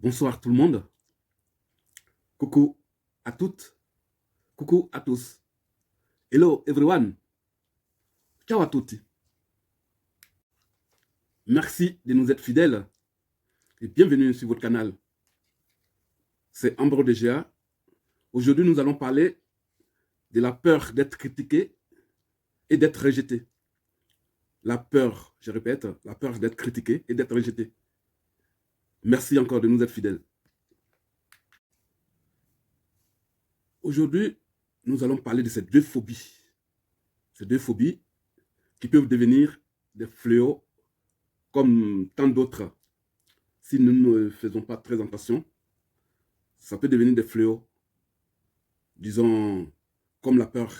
Bonsoir tout le monde. Coucou à toutes. Coucou à tous. Hello everyone. Ciao à tutti. Merci de nous être fidèles et bienvenue sur votre canal. C'est Ambro DGA. Aujourd'hui, nous allons parler de la peur d'être critiqué et d'être rejeté. La peur, je répète, la peur d'être critiqué et d'être rejeté. Merci encore de nous être fidèles. Aujourd'hui, nous allons parler de ces deux phobies. Ces deux phobies qui peuvent devenir des fléaux comme tant d'autres. Si nous ne faisons pas très attention, ça peut devenir des fléaux. Disons, comme la peur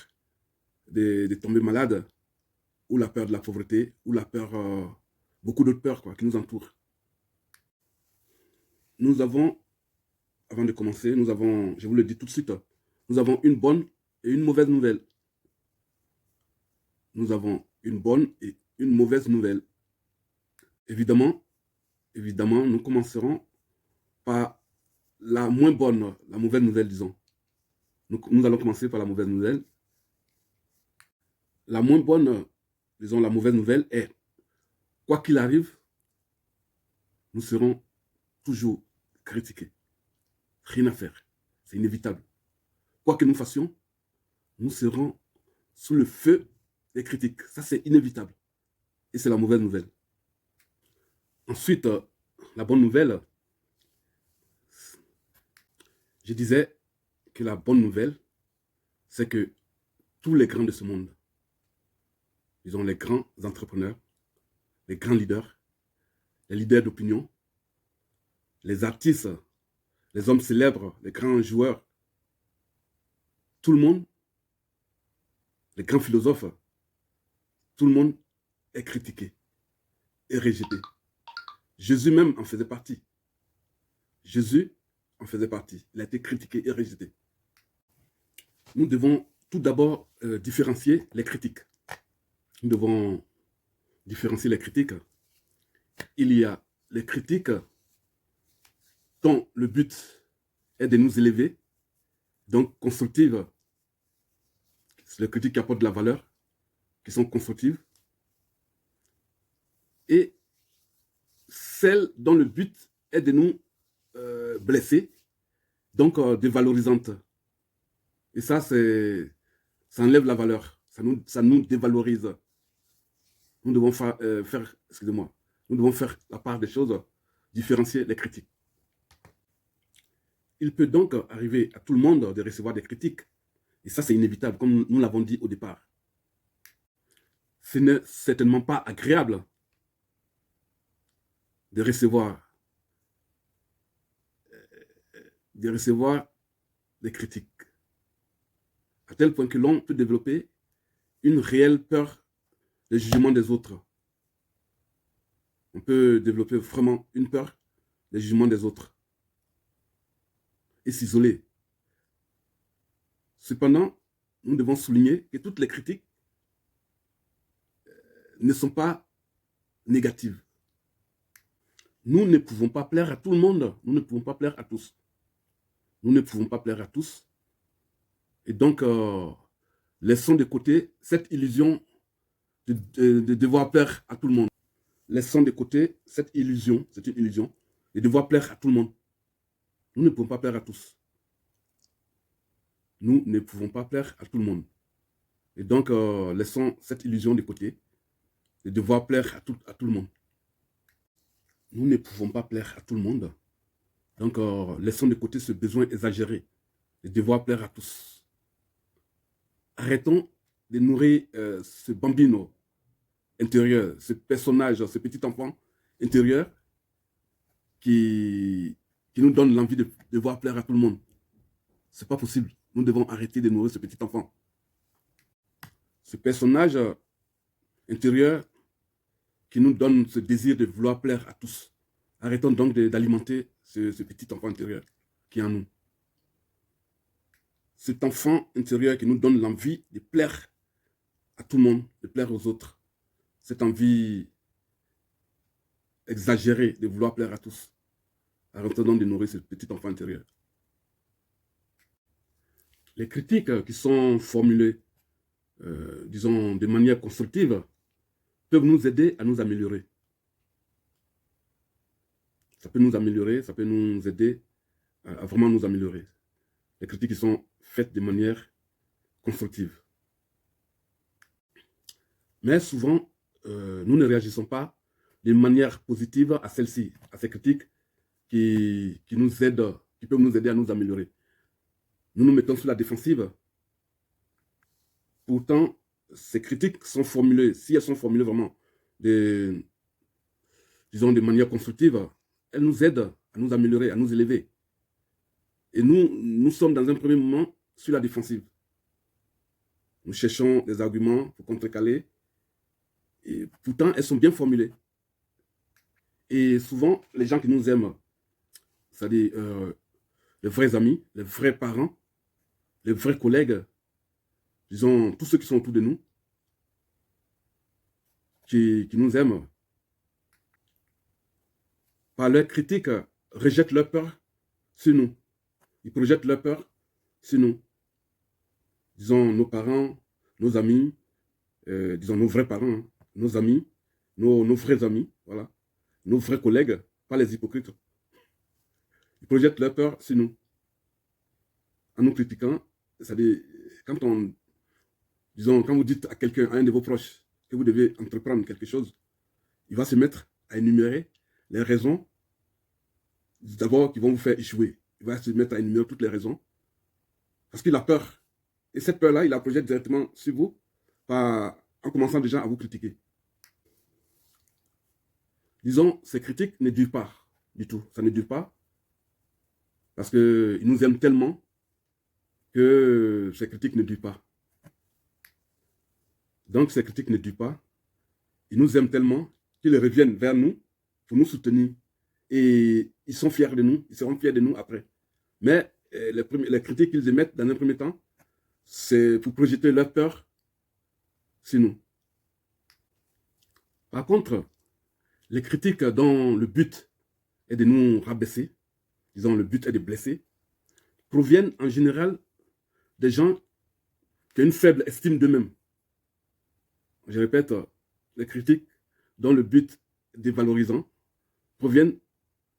de tomber malade, ou la peur de la pauvreté, ou la peur, beaucoup d'autres peurs qui nous entourent. Nous avons, avant de commencer, nous avons, je vous le dis tout de suite, nous avons une bonne et une mauvaise nouvelle. Nous avons une bonne et une mauvaise nouvelle. Évidemment, nous commencerons par la moins bonne, la mauvaise nouvelle, disons. Nous allons commencer par la mauvaise nouvelle. La moins bonne, disons, la mauvaise nouvelle est, quoi qu'il arrive, nous serons toujours critiqués. Rien à faire. C'est inévitable. Quoi que nous fassions, nous serons sous le feu des critiques. Ça, c'est inévitable. Et c'est la mauvaise nouvelle. Ensuite, la bonne nouvelle, je disais que la bonne nouvelle, c'est que tous les grands de ce monde, disons les grands entrepreneurs, les grands leaders, les leaders d'opinion, les artistes, les hommes célèbres, les grands joueurs, tout le monde, les grands philosophes, tout le monde est critiqué et rejeté. Jésus même en faisait partie. Jésus en faisait partie. Il a été critiqué et rejeté. Nous devons tout d'abord différencier les critiques. Nous devons différencier les critiques. Il y a les critiques dont le but est de nous élever, donc constructives. C'est les critiques qui apportent de la valeur, qui sont constructives. Et celles dont le but est de nous blesser, donc dévalorisantes. Et ça enlève la valeur, ça nous dévalorise. Nous devons nous devons faire la part des choses, différencier les critiques. Il peut donc arriver à tout le monde de recevoir des critiques. Et ça, c'est inévitable, comme nous l'avons dit au départ. Ce n'est certainement pas agréable de recevoir des critiques. À tel point que l'on peut développer une réelle peur du jugement des autres. On peut développer vraiment une peur du jugement des autres et s'isoler. Cependant, nous devons souligner que toutes les critiques ne sont pas négatives. Nous ne pouvons pas plaire à tout le monde. Nous ne pouvons pas plaire à tous. Nous ne pouvons pas plaire à tous. Et donc, laissons de côté cette illusion de devoir plaire à tout le monde. Laissons de côté cette illusion, c'est une illusion, de devoir plaire à tout le monde. Nous ne pouvons pas plaire à tous. Nous ne pouvons pas plaire à tout le monde. Et donc, laissons cette illusion de côté, de devoir plaire à tout le monde. Nous ne pouvons pas plaire à tout le monde. Donc, laissons de côté ce besoin exagéré de devoir plaire à tous. Arrêtons de nourrir ce bambino intérieur, ce personnage, ce petit enfant intérieur qui nous donne l'envie de devoir plaire à tout le monde. Ce n'est pas possible. Nous devons arrêter de nourrir ce petit enfant. Ce personnage intérieur qui nous donne ce désir de vouloir plaire à tous. Arrêtons donc d'alimenter ce petit enfant intérieur qui est en nous. Cet enfant intérieur qui nous donne l'envie de plaire à tout le monde, de plaire aux autres. Cette envie exagérée de vouloir plaire à tous. en attendant de nourrir ce petit enfant intérieur. Les critiques qui sont formulées, disons, de manière constructive, peuvent nous aider à nous améliorer. Ça peut nous améliorer, ça peut nous aider à vraiment nous améliorer. Les critiques qui sont faites de manière constructive. Mais souvent, nous ne réagissons pas de manière positive à celles-ci, à ces critiques qui nous aident, qui peuvent nous aider à nous améliorer. Nous nous mettons sur la défensive. Pourtant, ces critiques sont formulées, si elles sont formulées vraiment disons, de manière constructive, elles nous aident à nous améliorer, à nous élever. Et nous sommes dans un premier moment sur la défensive. Nous cherchons des arguments pour contrecaler. Et pourtant, elles sont bien formulées. Et souvent, les gens qui nous aiment, c'est-à-dire les vrais amis, les vrais parents, les vrais collègues, disons, tous ceux qui sont autour de nous, qui nous aiment, par leurs critiques, rejettent leur peur sur nous. Ils projettent leur peur sur nous. Disons, nos parents, nos amis, disons, nos vrais parents, hein, nos amis, nos vrais amis, voilà, nos vrais collègues, pas les hypocrites. Ils projettent leur peur sur nous. En nous critiquant, c'est-à-dire, quand vous dites à quelqu'un, à un de vos proches, que vous devez entreprendre quelque chose, il va se mettre à énumérer les raisons, d'abord, qui vont vous faire échouer. Il va se mettre à énumérer toutes les raisons, parce qu'il a peur. Et cette peur-là, il la projette directement sur vous, en commençant déjà à vous critiquer. Disons, ces critiques ne durent pas du tout. Ça ne dure pas, parce qu'ils nous aiment tellement que ces critiques ne durent pas. Donc, ces critiques ne durent pas. Ils nous aiment tellement qu'ils reviennent vers nous pour nous soutenir. Et ils sont fiers de nous, ils seront fiers de nous après. Mais les critiques qu'ils émettent dans un premier temps, c'est pour projeter leur peur sur nous. Par contre, les critiques dont le but est de nous rabaisser, disons le but est de blesser, proviennent en général des gens qui ont une faible estime d'eux-mêmes. Je répète, les critiques dont le but est dévalorisant proviennent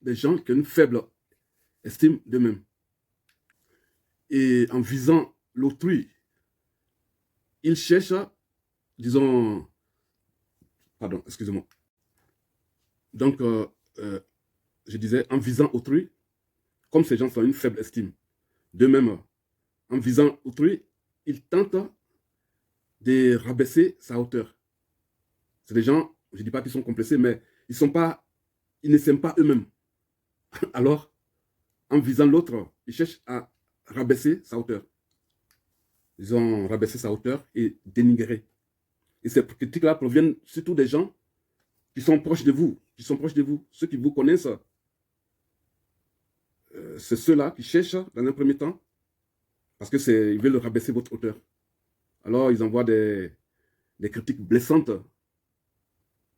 des gens qui ont une faible estime d'eux-mêmes. Et en visant l'autrui, ils cherchent, disons, pardon, excusez-moi. Donc, je disais, en visant autrui, comme ces gens ont une faible estime d'eux-mêmes, en visant autrui, ils tentent de rabaisser sa hauteur. C'est des gens, je ne dis pas qu'ils sont complexés, mais ils ne s'aiment pas eux-mêmes. Alors, en visant l'autre, ils cherchent à rabaisser sa hauteur. Ils ont rabaissé sa hauteur et dénigré. Et ces critiques-là proviennent surtout des gens qui sont proches de vous, ceux qui vous connaissent. C'est ceux-là qui cherchent, dans un premier temps, parce qu'ils veulent rabaisser votre hauteur. Alors, ils envoient des critiques blessantes,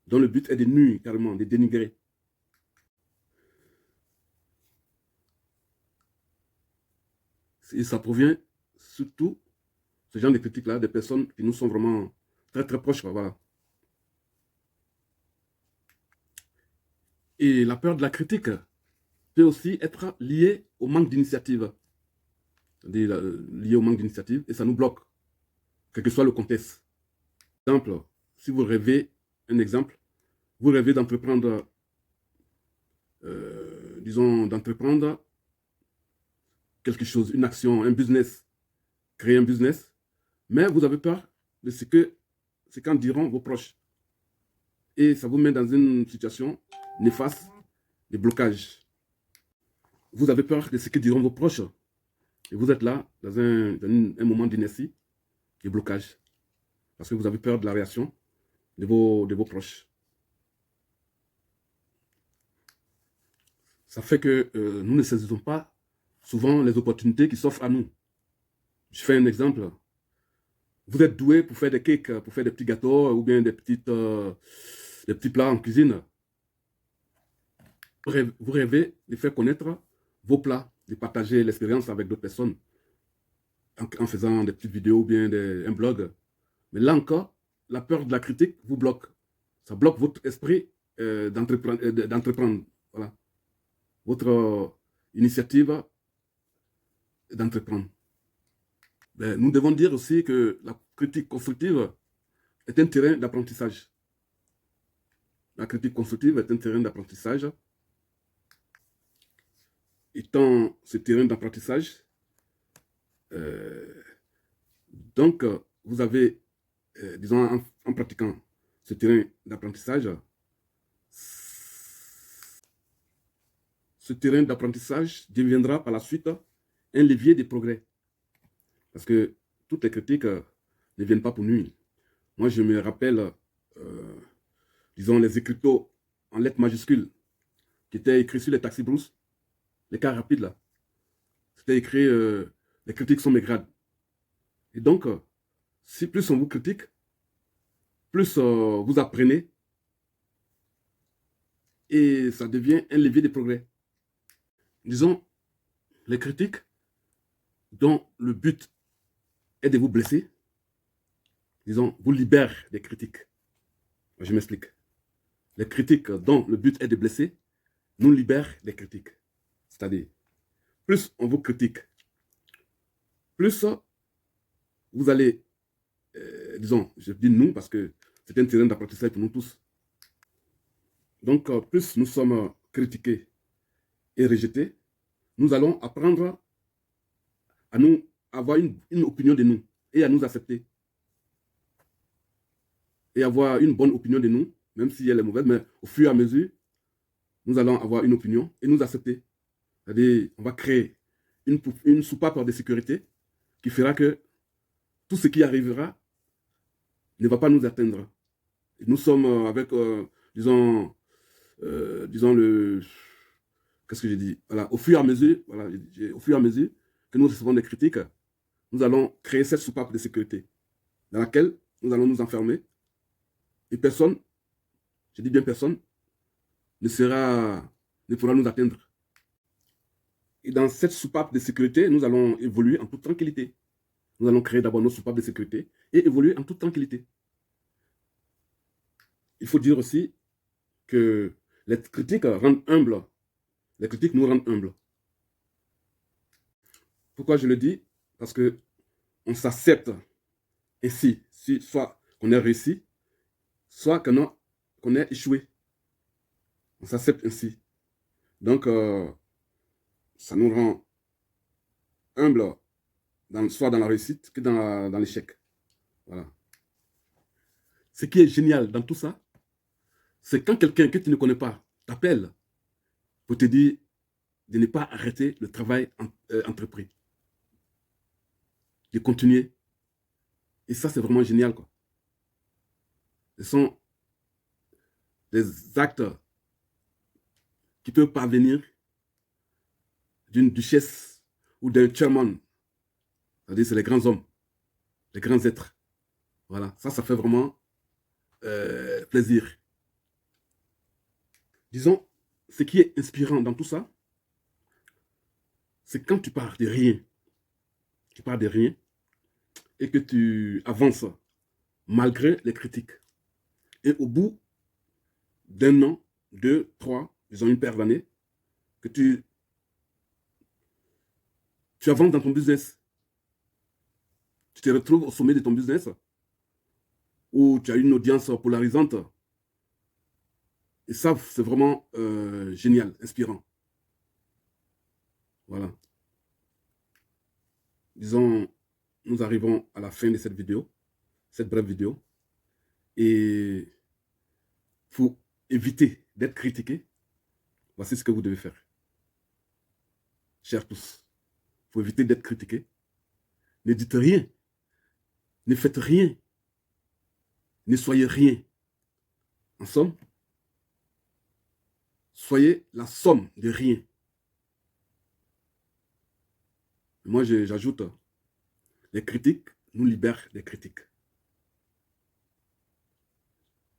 dont le but est de nuire carrément, de dénigrer. Et ça provient surtout, ce genre de critiques-là, des personnes qui nous sont vraiment très très proches. Voilà. Et la peur de la critique peut aussi être liée au manque d'initiative. C'est-à-dire liée au manque d'initiative, et ça nous bloque, quel que soit le contexte. Par exemple, si vous rêvez, un exemple, vous rêvez d'entreprendre, disons, d'entreprendre quelque chose, une action, un business, créer un business, mais vous avez peur de ce qu'en diront vos proches. Et ça vous met dans une situation néfaste de blocage. Vous avez peur de ce que diront vos proches. Et vous êtes là, dans un moment d'inertie, de blocage. Parce que vous avez peur de la réaction de vos proches. Ça fait que nous ne saisissons pas souvent les opportunités qui s'offrent à nous. Je fais un exemple. Vous êtes doué pour faire des cakes, pour faire des petits gâteaux ou bien des petits plats en cuisine. Vous rêvez de faire connaître vos plats, de partager l'expérience avec d'autres personnes en faisant des petites vidéos ou bien un blog. Mais là encore, la peur de la critique vous bloque. Ça bloque votre esprit d'entreprendre. Voilà. Votre initiative d'entreprendre. Ben, nous devons dire aussi que la critique constructive est un terrain d'apprentissage. La critique constructive est un terrain d'apprentissage. Étant ce terrain d'apprentissage, donc vous avez, disons, en pratiquant ce terrain d'apprentissage, ce terrain d'apprentissage deviendra par la suite un levier de progrès. Parce que toutes les critiques ne viennent pas pour nuire. Moi, je me rappelle, disons, les écriteaux en lettres majuscules qui étaient écrits sur les taxis brousse, les cars rapides là. C'était écrit les critiques sont mes grades. Et donc, si plus on vous critique, plus vous apprenez et ça devient un levier de progrès. Disons, les critiques dont le but est de vous blesser, disons, vous libèrent des critiques. Je m'explique. Les critiques dont le but est de blesser nous libèrent des critiques. C'est-à-dire, plus on vous critique, plus vous allez, disons, je dis nous parce que c'est un terrain d'apprentissage pour nous tous. Donc, plus nous sommes critiqués et rejetés, nous allons apprendre à nous avoir une opinion de nous et à nous accepter. Et avoir une bonne opinion de nous, même si elle est mauvaise, mais au fur et à mesure, nous allons avoir une opinion et nous accepter. C'est-à-dire, on va créer une soupape de sécurité qui fera que tout ce qui arrivera ne va pas nous atteindre. Et nous sommes avec, disons, qu'est-ce que j'ai dit? Voilà, au fur et à mesure, voilà, au fur et à mesure que nous recevons des critiques, nous allons créer cette soupape de sécurité dans laquelle nous allons nous enfermer et personne, je dis bien personne, ne pourra nous atteindre. Et dans cette soupape de sécurité, nous allons évoluer en toute tranquillité. Nous allons créer d'abord nos soupapes de sécurité et évoluer en toute tranquillité. Il faut dire aussi que les critiques rendent humbles. Les critiques nous rendent humbles. Pourquoi je le dis? Parce qu'on s'accepte ainsi, soit qu'on ait réussi, soit qu'on ait échoué. On s'accepte ainsi. Donc, ça nous rend humbles, soit dans la réussite que dans l'échec. Voilà. Ce qui est génial dans tout ça, c'est quand quelqu'un que tu ne connais pas t'appelle pour te dire de ne pas arrêter le travail entrepris, de continuer. Et ça, c'est vraiment génial, quoi. Ce sont des actes qui peuvent parvenir d'une duchesse ou d'un chairman. C'est-à-dire, c'est les grands hommes, les grands êtres. Voilà, ça fait vraiment plaisir. Disons, ce qui est inspirant dans tout ça, c'est quand tu pars de rien, et que tu avances malgré les critiques. Et au bout d'un an, 2, 3, disons une paire d'années, que tu avances dans ton business. Tu te retrouves au sommet de ton business, où tu as une audience polarisante. Et ça, c'est vraiment génial, inspirant. Voilà. Disons, nous arrivons à la fin de cette vidéo, cette brève vidéo. Et pour éviter d'être critiqué, voici ce que vous devez faire. Chers tous, pour éviter d'être critiqué, ne dites rien, ne faites rien, ne soyez rien. En somme, soyez la somme de rien. Moi, j'ajoute, les critiques nous libèrent des critiques.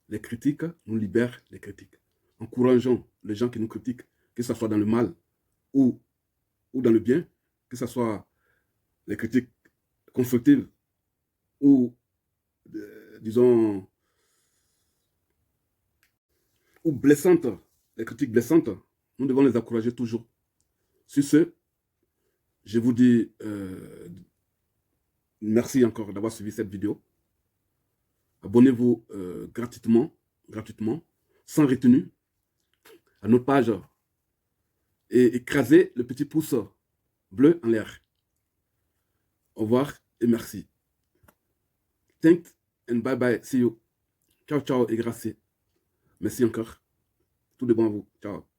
Les critiques nous libèrent des critiques. Encourageons les gens qui nous critiquent que ce soit dans le mal ou dans le bien, que ce soit les critiques constructives ou, disons, ou blessantes, les critiques blessantes, nous devons les encourager toujours. Sur ce, je vous dis merci encore d'avoir suivi cette vidéo. Abonnez-vous gratuitement, sans retenue, à notre page et écrasez le petit pouce bleu en l'air. Au revoir et merci. Thanks and bye bye. See you. Ciao, ciao et grazie. Merci encore. Tout de bon à vous. Ciao.